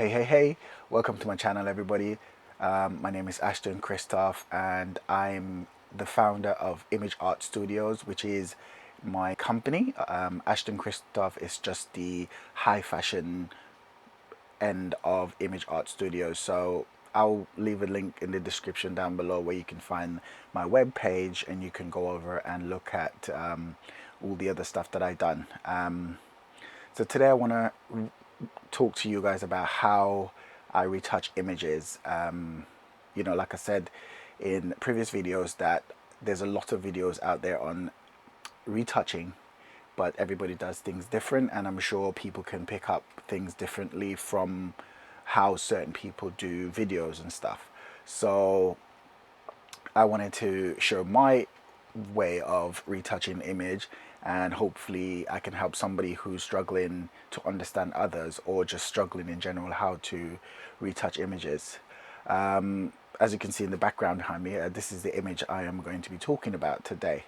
Hey, welcome to my channel, everybody. My name is Ashton Christoph, and I'm the founder of Image Art Studios, which is my company. Ashton Christoph is just the high fashion end of Image Art Studios. So I'll leave a link in the description down below where you can find my web page, and you can go over and look at all the other stuff that I've done. So today I want to talk to you guys about how I retouch images. Like I said in previous videos, that there's a lot of videos out there on retouching, but everybody does things different, and I'm sure people can pick up things differently from how certain people do videos and stuff. So I wanted to show my way of retouching image, and hopefully I can help somebody who's struggling to understand others, or just struggling in general how to retouch images. As you can see in the background behind me, this is the image I am going to be talking about today.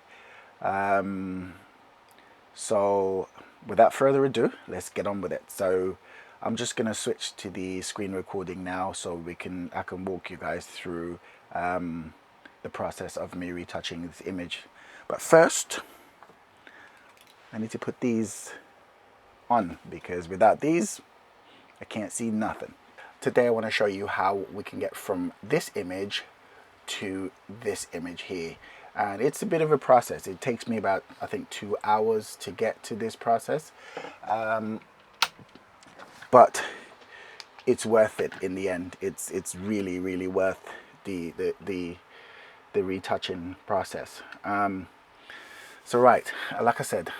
So without further ado, let's get on with it. So I'm just going to switch to the screen recording now, so I can walk you guys through the process of me retouching this image. But first, I need to put these on, because without these, I can't see nothing. Today I want to show you how we can get from this image to this image here. And it's a bit of a process. It takes me about, I think, 2 hours to get to this process. But it's worth it in the end. It's really, really worth the retouching process. So right, like I said,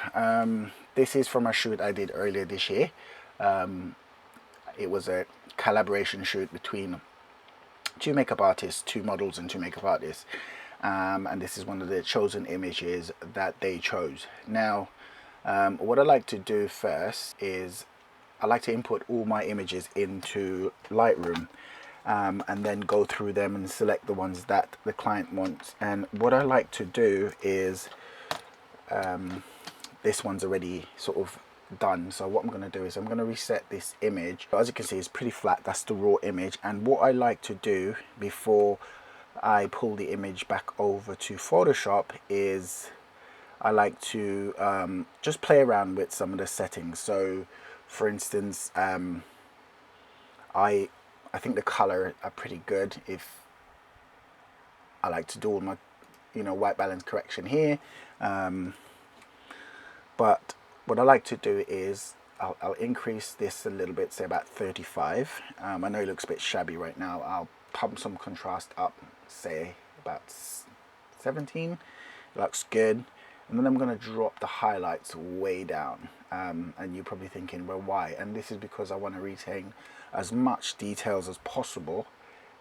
this is from a shoot I did earlier this year. It was a collaboration shoot between two makeup artists, two models and two makeup artists. And this is one of the chosen images that they chose. Now, what I like to do first is I like to input all my images into Lightroom, and then go through them and select the ones that the client wants. And what I like to do is, this one's already sort of done, so what I'm going to do is I'm going to reset this image. As you can see, it's pretty flat. That's the raw image. And what I like to do before I pull the image back over to Photoshop is I like to just play around with some of the settings. So for instance, I think the color are pretty good. If I like to do all my white balance correction here, but what I like to do is I'll increase this a little bit, say about 35. I know it looks a bit shabby right now. I'll pump some contrast up, say about 17. It looks good. And then I'm going to drop the highlights way down. And you're probably thinking, well, why? And this is because I want to retain as much details as possible,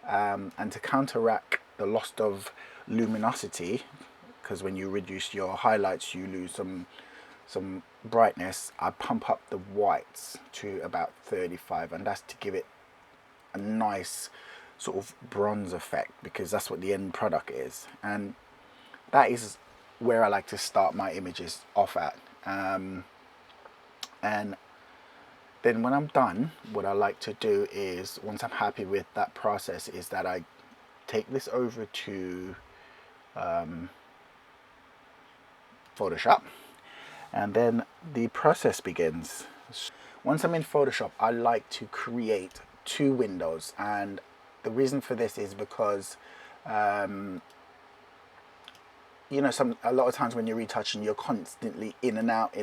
and to counteract the loss of luminosity, because when you reduce your highlights you lose some brightness. I pump up the whites to about 35, and that's to give it a nice sort of bronze effect, because that's what the end product is. And that is where I like to start my images off at. And then when I'm done, what I like to do is, once I'm happy with that process, is that I take this over to Photoshop, and then the process begins. Once I'm in Photoshop, I like to create two windows, and the reason for this is because a lot of times when you're retouching, you're constantly in and out,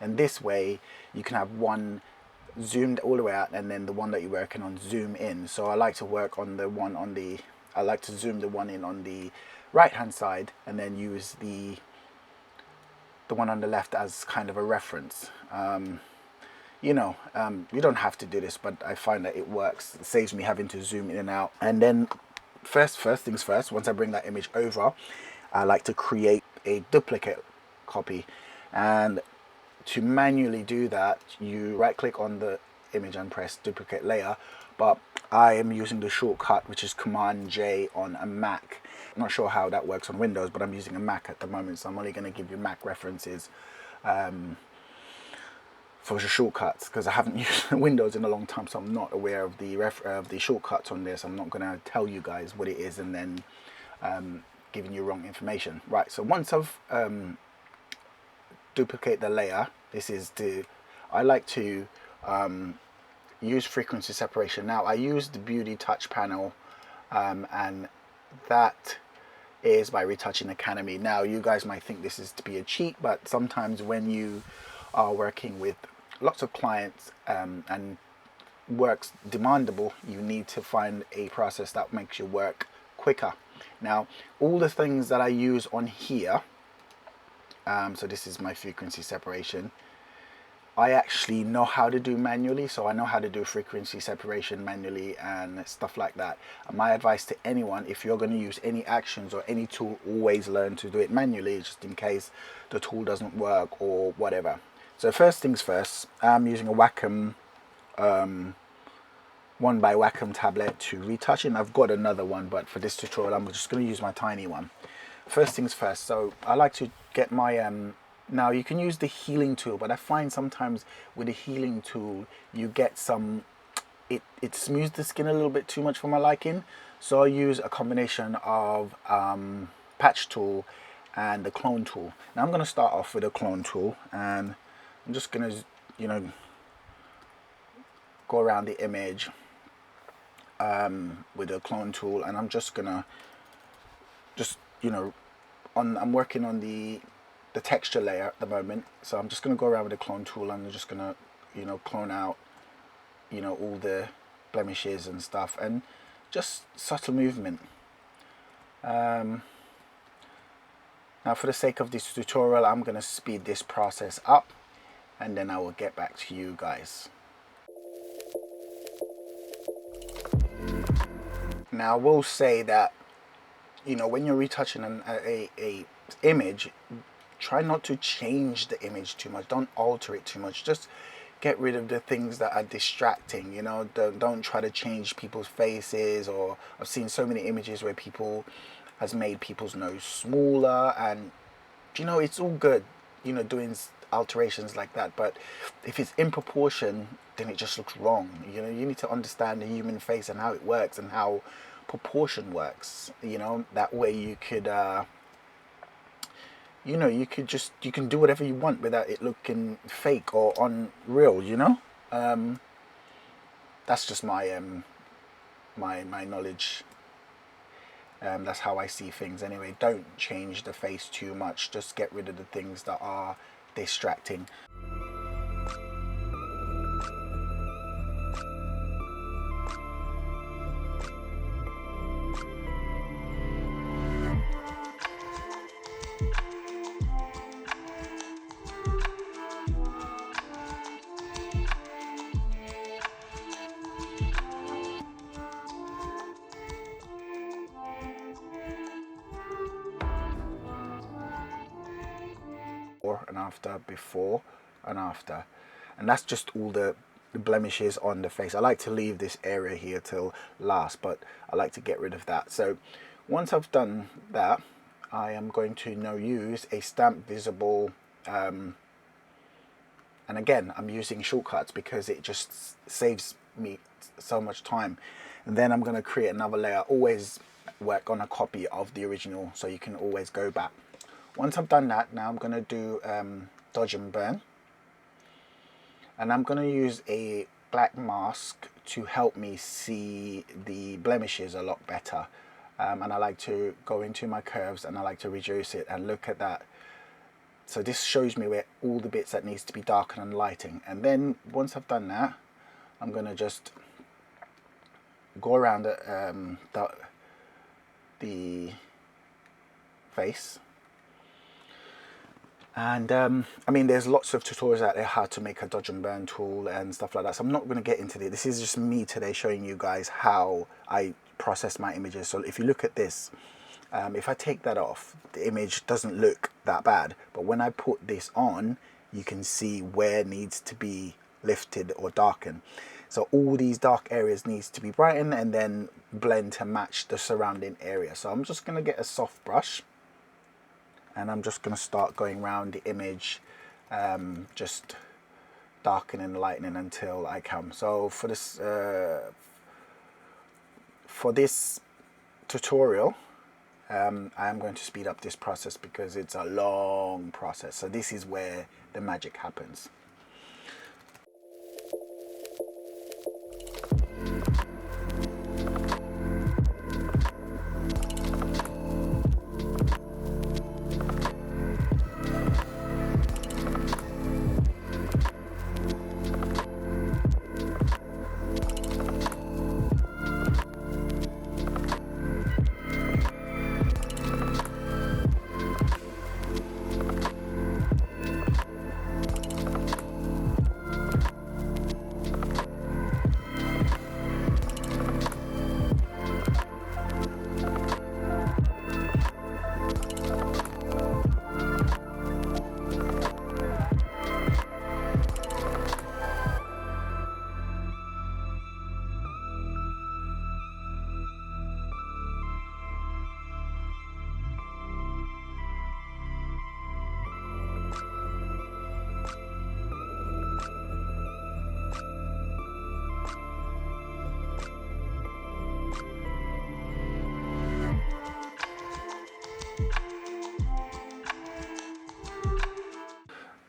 and this way you can have one zoomed all the way out, and then the one that you're working on zoom in. So I like to work on the one on the, I like to zoom the one in on the right hand side, and then use the one on the left as kind of a reference. You don't have to do this, but I find that it works. It saves me having to zoom in and out. And then first things first, once I bring that image over, I like to create a duplicate copy. And to manually do that, you right click on the image and press duplicate layer, but I am using the shortcut, which is Command J on a Mac. I'm not sure how that works on Windows, but I'm using a Mac at the moment, so I'm only going to give you Mac references. for the shortcuts, because I haven't used Windows in a long time, so I'm not aware of the shortcuts on this. I'm not going to tell you guys what it is and then giving you wrong information. Right, so once I've duplicate the layer, I like to use frequency separation. Now I use the Beauty Touch panel, and that is by Retouching Academy. Now you guys might think this is to be a cheat, but sometimes when you are working with lots of clients and work's demandable, you need to find a process that makes your work quicker. Now all the things that I use on here, so this is my frequency separation, I actually know how to do manually. So I know how to do frequency separation manually and stuff like that. And my advice to anyone, if you're going to use any actions or any tool, always learn to do it manually, just in case the tool doesn't work or whatever. So first things first, I'm using a Wacom 1x Wacom tablet to retouch it. And I've got another one, but for this tutorial I'm just going to use my tiny one. First things first, so I like to get my now you can use the healing tool, but I find sometimes with the healing tool you get some, it smooths the skin a little bit too much for my liking. So I use a combination of patch tool and the clone tool. Now I'm going to start off with a clone tool, and I'm just going to, you know, go around the image with a clone tool, and I'm just gonna you know, I'm working on the texture layer at the moment, so I'm just gonna go around with the clone tool, and I'm just gonna, you know, clone out, you know, all the blemishes and stuff, and just subtle movement. Now for the sake of this tutorial, I'm gonna speed this process up, and then I will get back to you guys. Now I will say that, you know, when you're retouching a image, try not to change the image too much. Don't alter it too much. Just get rid of the things that are distracting. You know, don't try to change people's faces. Or I've seen so many images where people has made people's nose smaller, and you know, it's all good, you know, doing alterations like that, but if it's in proportion, then it just looks wrong. You know, you need to understand the human face and how it works and how proportion works. You know, that way you could you know, you can do whatever you want without it looking fake or unreal, you know. That's just my my knowledge. That's how I see things anyway. Don't change the face too much, just get rid of the things that are distracting. Before and after, and that's just all the blemishes on the face. I like to leave this area here till last, but I like to get rid of that. So once I've done that, I am going to now use a stamp visible, and again I'm using shortcuts because it just saves me so much time. And then I'm going to create another layer. Always work on a copy of the original so you can always go back. Once I've done that, now I'm going to do dodge and burn, and I'm going to use a black mask to help me see the blemishes a lot better. And I like to go into my curves and I like to reduce it and look at that. So this shows me where all the bits that needs to be darkened and lighting. And then once I've done that, I'm going to just go around the face. And I mean, there's lots of tutorials out there how to make a dodge and burn tool and stuff like that, so I'm not going to get into this. This is just me today showing you guys how I process my images. So if you look at this, if I take that off, the image doesn't look that bad, but when I put this on, you can see where it needs to be lifted or darkened. So all these dark areas needs to be brightened and then blend to match the surrounding area. So I'm just going to get a soft brush, and I'm just going to start going around the image, just darkening and lightening until I come. So for this tutorial, I am going to speed up this process because it's a long process. So this is where the magic happens.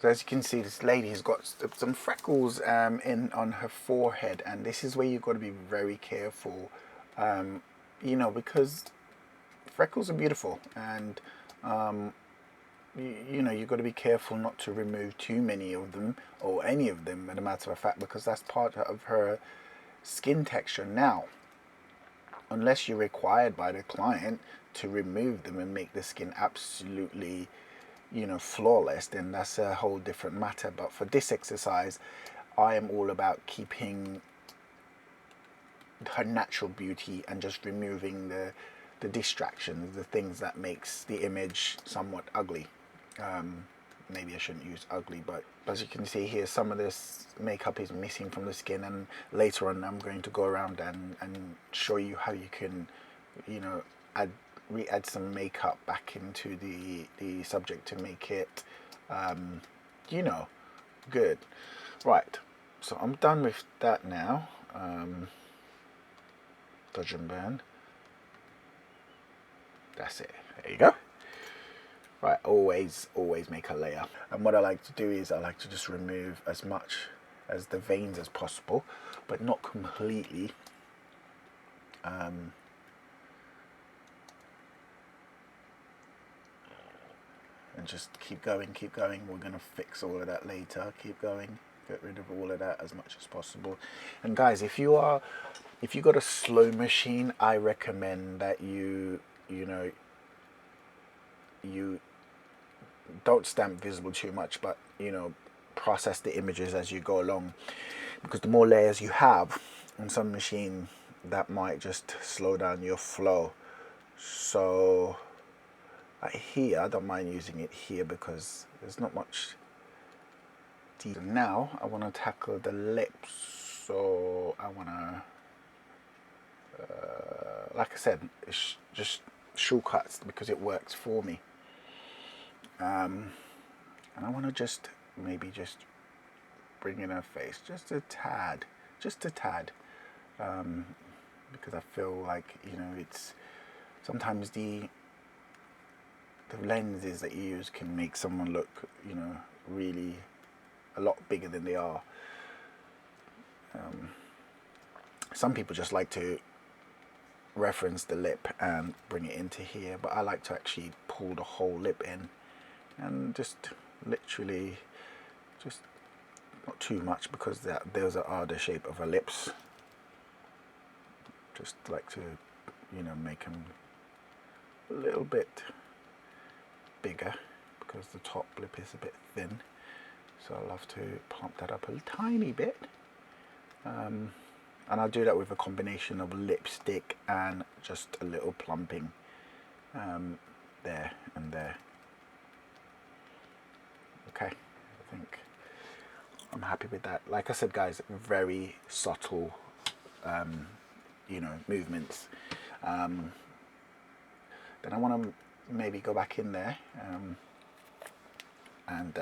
So as you can see, this lady has got some freckles in on her forehead, and this is where you've got to be very careful, you know, because freckles are beautiful, and you know, you've got to be careful not to remove too many of them, or any of them, as a matter of fact, because that's part of her skin texture. Now, unless you're required by the client to remove them and make the skin absolutely, you know, flawless, then that's a whole different matter. But for this exercise, I am all about keeping her natural beauty and just removing the distractions, the things that makes the image somewhat ugly. Maybe I shouldn't use ugly, but as you can see here, some of this makeup is missing from the skin, and later on I'm going to go around and show you how you can, you know, re-add some makeup back into the subject to make it, you know, good. Right, so I'm done with that now. Dodge and burn. That's it. There you go. Right, always make a layer. And what I like to do is I like to just remove as much as the veins as possible, but not completely. And just keep going. We're going to fix all of that later. Keep going. Get rid of all of that as much as possible. And guys, if you got a slow machine, I recommend that you don't stamp visible too much, but you know, process the images as you go along, because the more layers you have on some machine, that might just slow down your flow. So here, I don't mind using it here because there's not much detail. Now I want to tackle the lips, so I want to like I said, it's just shortcuts because it works for me. And I want to just maybe just bring in her face just a tad, because I feel like, you know, it's sometimes the lenses that you use can make someone look, you know, really a lot bigger than they are. Some people just like to reference the lip and bring it into here, but I like to actually pull the whole lip in and just literally, just not too much, because those are the shape of her lips. Just like to, you know, make them a little bit bigger because the top lip is a bit thin, so I love to plump that up a tiny bit. And I'll do that with a combination of lipstick and just a little plumping there and there. Okay, I think I'm happy with that. Like I said, guys, very subtle, you know, movements. Then I want to maybe go back in there and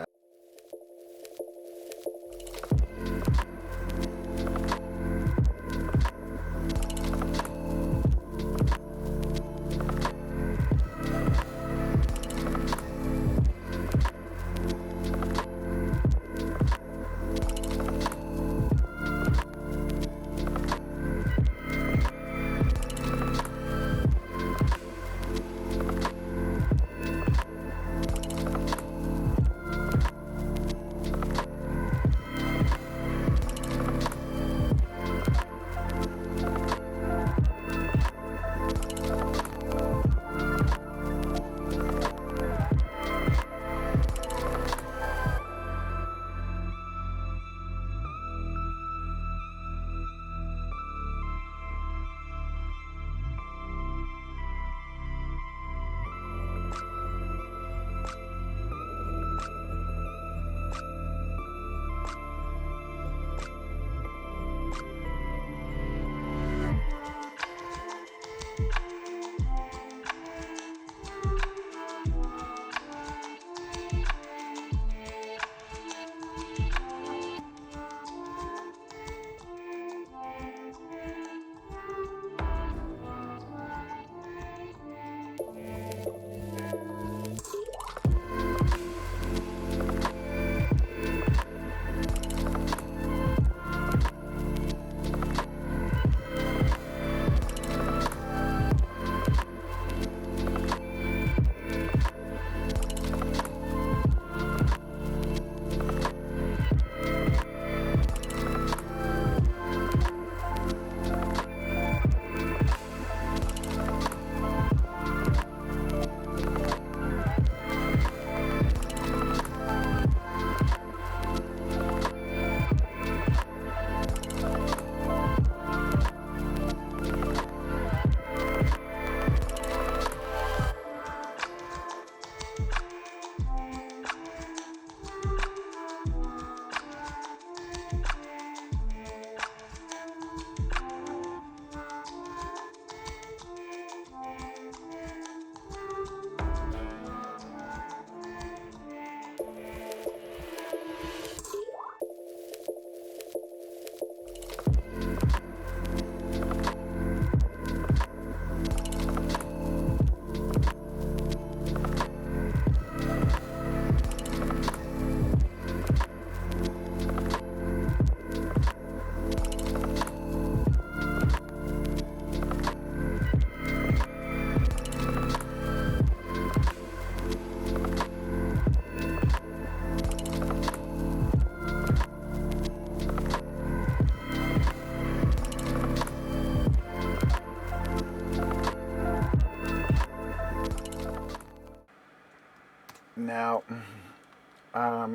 Now,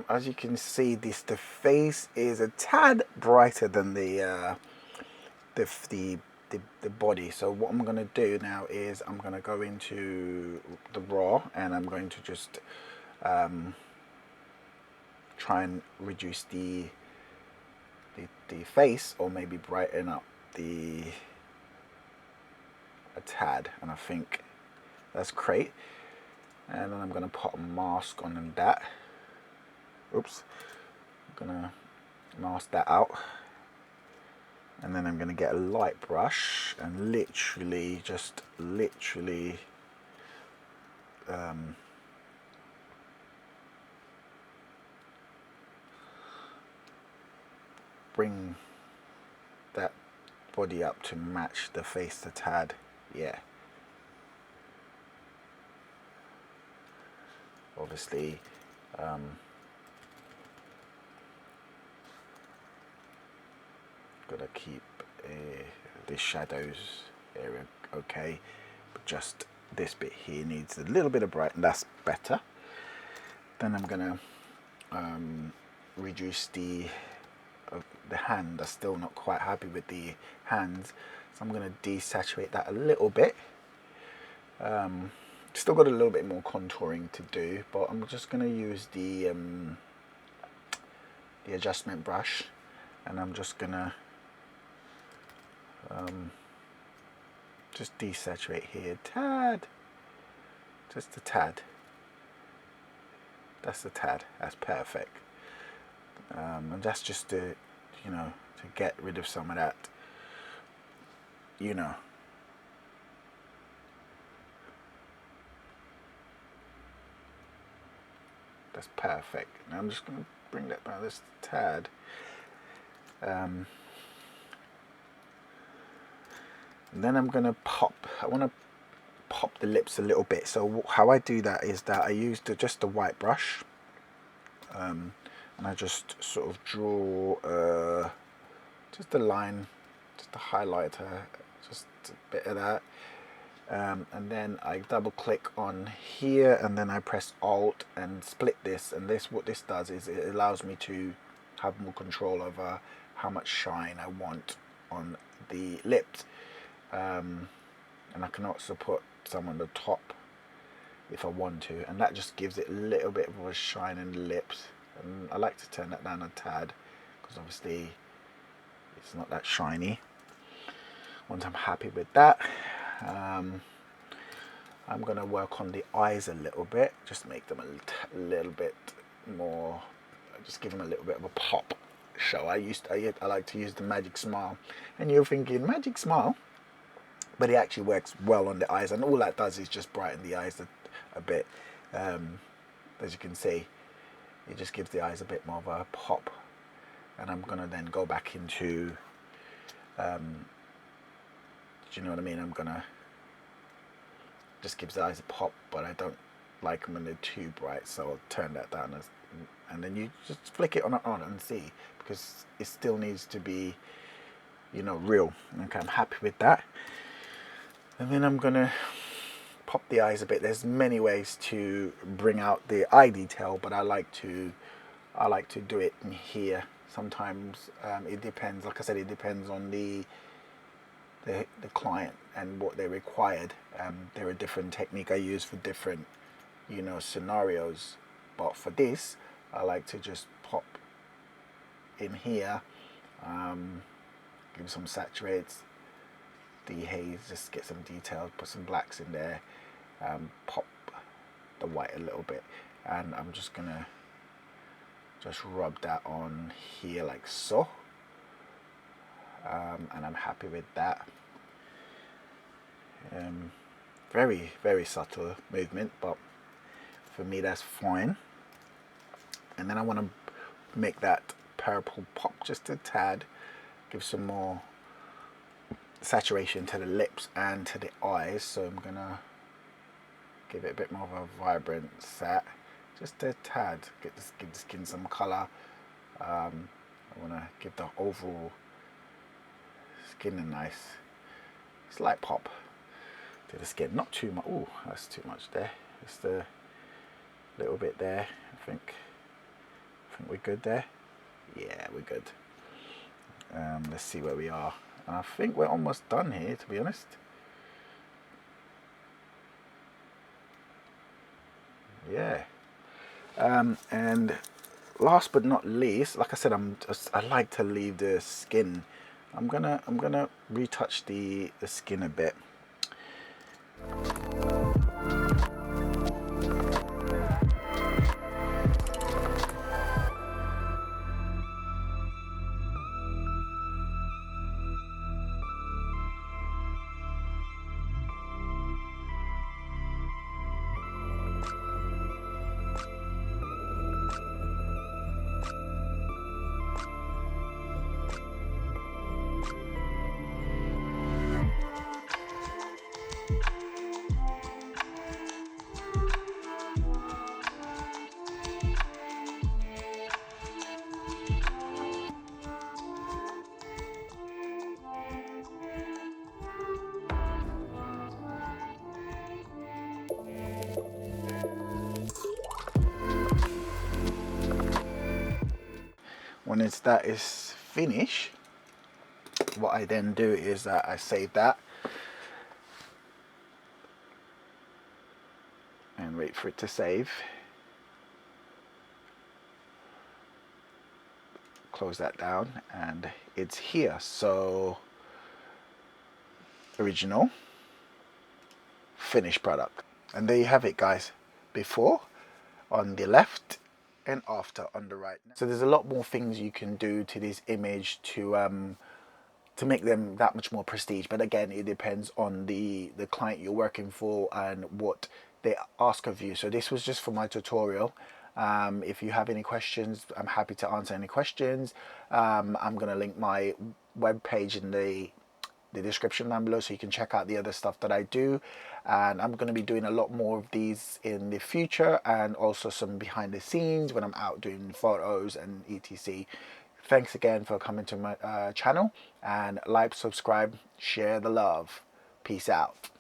as you can see, the face is a tad brighter than the, the the body. So what I'm going to do now is I'm going to go into the raw, and I'm going to just try and reduce the face, or maybe brighten up a tad, and I think that's great. And then I'm going to put a mask on that. Oops. I'm going to mask that out, and then I'm going to get a light brush and literally bring that body up to match the face a tad. Yeah. Obviously, gotta keep the shadows area okay, but just this bit here needs a little bit of bright, and that's better. Then I'm gonna reduce the hand. I'm still not quite happy with the hands, so I'm gonna desaturate that a little bit. Still got a little bit more contouring to do, but I'm just gonna use the adjustment brush, and I'm just gonna just desaturate here, tad, just a tad. That's a tad. That's perfect. And that's just to, to get rid of some of that, That's perfect. Now I'm just going to bring that down this tad. And then I'm going to I want to pop the lips a little bit. So how I do that is that I use just the white brush. And I just sort of draw just a line, just a highlighter, just a bit of that. And then I double click on here, and then I press Alt and split this, and what this does is it allows me to have more control over how much shine I want on the lips, and I can also put some on the top if I want to, and that just gives it a little bit of a shine in the lips. And I like to turn that down a tad because obviously it's not that shiny. Once I'm happy with that, I'm going to work on the eyes a little bit, just make them a little bit more, just give them a little bit of a pop. So I like to use the Magic Smile, and you're thinking Magic Smile, but it actually works well on the eyes, and all that does is just brighten the eyes a bit. As you can see, it just gives the eyes a bit more of a pop. And I'm going to then go back into, do you know what I mean? I'm going to just gives the eyes a pop, but I don't like them when they're too bright, so I'll turn that down, and then you just flick it on and see, because it still needs to be, real. Okay, I'm happy with that. And then I'm gonna pop the eyes a bit. There's many ways to bring out the eye detail, but I like to do it in here. Sometimes it depends. Like I said, it depends on the client and what they required. There are different technique I use for different scenarios, but for this I like to just pop in here, give some saturates, the haze, just get some details, put some blacks in there, pop the white a little bit, and I'm just gonna rub that on here like so. And I'm happy with that. Very, very subtle movement, but for me that's fine. And then I want to make that purple pop just a tad, give some more saturation to the lips and to the eyes. So I'm gonna give it a bit more of a vibrant sat, just a tad, give the skin some color. I want to give the overall skin a nice slight pop to the skin, not too much. Oh, that's too much there. Just A little bit there. I think we're good there. Yeah, we're good. Let's see where we are. I think we're almost done here, to be honest. Yeah. And last but not least, like I said, I like to leave the skin. I'm gonna retouch the skin a bit. When that is finished, what I then do is that I save that and wait for it to save. Close that down and it's here. So original, finished product. And there you have it, guys. Before on the left and after on the right. So there's a lot more things you can do to this image to make them that much more prestige, but again, it depends on the client you're working for and what they ask of you. So this was just for my tutorial. If you have any questions, I'm happy to answer any questions. I'm gonna link my web page in the description down below so you can check out the other stuff that I do, and I'm going to be doing a lot more of these in the future, and also some behind the scenes when I'm out doing photos and etc. Thanks again for coming to my channel, and like, subscribe, share the love. Peace out.